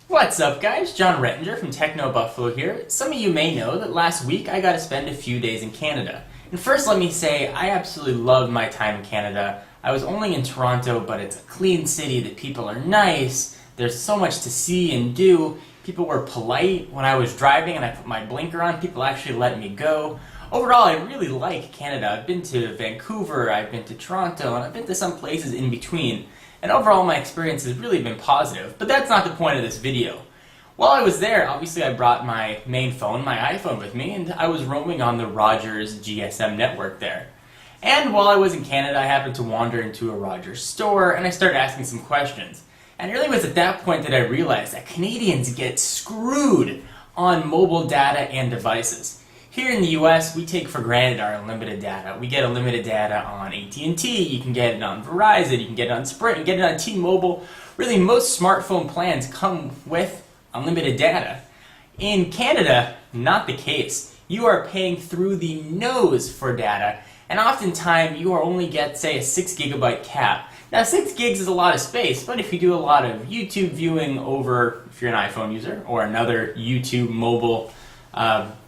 What's up guys, John Rettinger from Techno Buffalo here. Some of you may know that last week I got to spend a few days in Canada. And first let me say, I absolutely loved my time in Canada. I was only in Toronto, but it's a clean city, the people are nice, there's so much to see and do. People were polite when I was driving and I put my blinker on, people actually let me go. Overall, I really like Canada. I've been to Vancouver, I've been to Toronto, and I've been to some places in between. And overall, my experience has really been positive, but that's not the point of this video. While I was there, obviously I brought my main phone, my iPhone with me, and I was roaming on the Rogers GSM network there. And while I was in Canada, I happened to wander into a Rogers store, and I started asking some questions. And it really was at that point that I realized that Canadians get screwed on mobile data and devices. Here in the US, we take for granted our unlimited data. We get unlimited data on AT&T, you can get it on Verizon, you can get it on Sprint, you can get it on T-Mobile. Really, most smartphone plans come with unlimited data. In Canada, not the case. You are paying through the nose for data, and oftentimes you only get, say, a 6 gigabyte cap. Now, 6 gigs is a lot of space, but if you do a lot of YouTube viewing over, if you're an iPhone user, or another YouTube mobile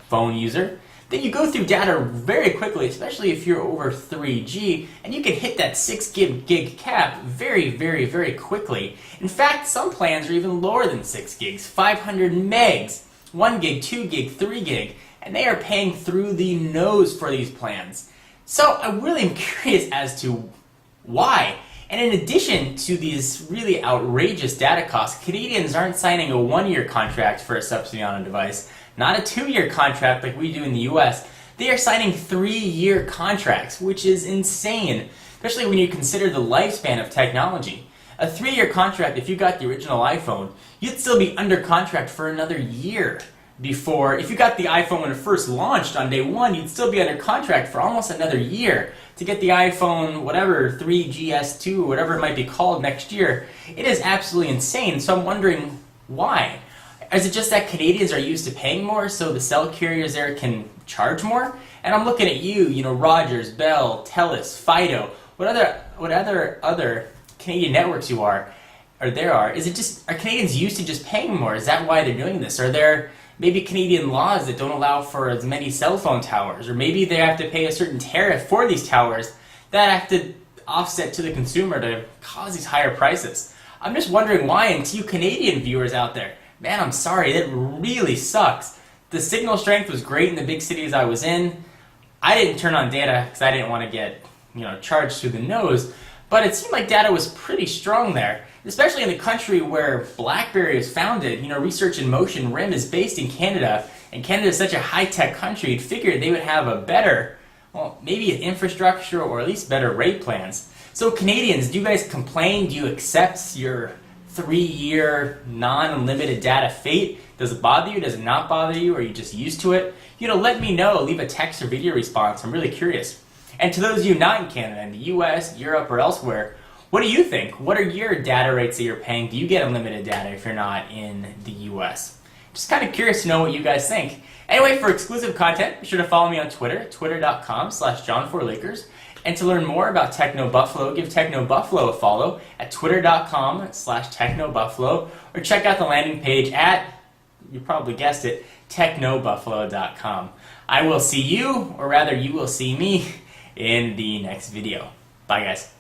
phone user, then you go through data very quickly, especially if you're over 3G, and you can hit that 6 gig cap very, very, very quickly. In fact, some plans are even lower than 6 gigs, 500 megs, 1 gig, 2 gig, 3 gig, and they are paying through the nose for these plans. So I really am curious as to why. And in addition to these really outrageous data costs, Canadians aren't signing a 1-year contract for a subsidy on a device, not a 2-year contract like we do in the US. They are signing 3-year contracts, which is insane, especially when you consider the lifespan of technology. A 3-year contract, if you got the original iPhone, you'd still be under contract for another year before. If you got the iPhone when it first launched on day 1, you'd still be under contract for almost another year to get the iPhone, whatever, 3GS2, whatever it might be called next year. It is absolutely insane, so I'm wondering why. Is it just that Canadians are used to paying more, so the cell carriers there can charge more? And I'm looking at you know, Rogers, Bell, TELUS, Fido, what other Canadian networks you are, or there are. Is it just, are Canadians used to just paying more? Is that why they're doing this? Are there maybe Canadian laws that don't allow for as many cell phone towers? Or maybe they have to pay a certain tariff for these towers that have to offset to the consumer to cause these higher prices. I'm just wondering why, and to you Canadian viewers out there, man, I'm sorry, that really sucks. The signal strength was great in the big cities I was in. I didn't turn on data because I didn't want to get, charged through the nose, but it seemed like data was pretty strong there, especially in the country where BlackBerry is founded. Research in Motion, RIM, is based in Canada, and Canada is such a high-tech country, you'd figure they would have a better, well, maybe an infrastructure or at least better rate plans. So Canadians, do you guys complain? Do you accept your 3-year non-unlimited data fate? Does it bother you? Does it not bother you? Are you just used to it? Let me know. Leave a text or video response. I'm really curious. And to those of you not in Canada, in the US, Europe, or elsewhere, what do you think? What are your data rates that you're paying? Do you get unlimited data if you're not in the US? Just kind of curious to know what you guys think. Anyway, for exclusive content, be sure to follow me on Twitter, twitter.com/John4Lakers. And to learn more about Techno Buffalo, give Techno Buffalo a follow at twitter.com/Techno Buffalo, or check out the landing page at, you probably guessed it, technobuffalo.com. I will see you, or rather you will see me, in the next video. Bye guys.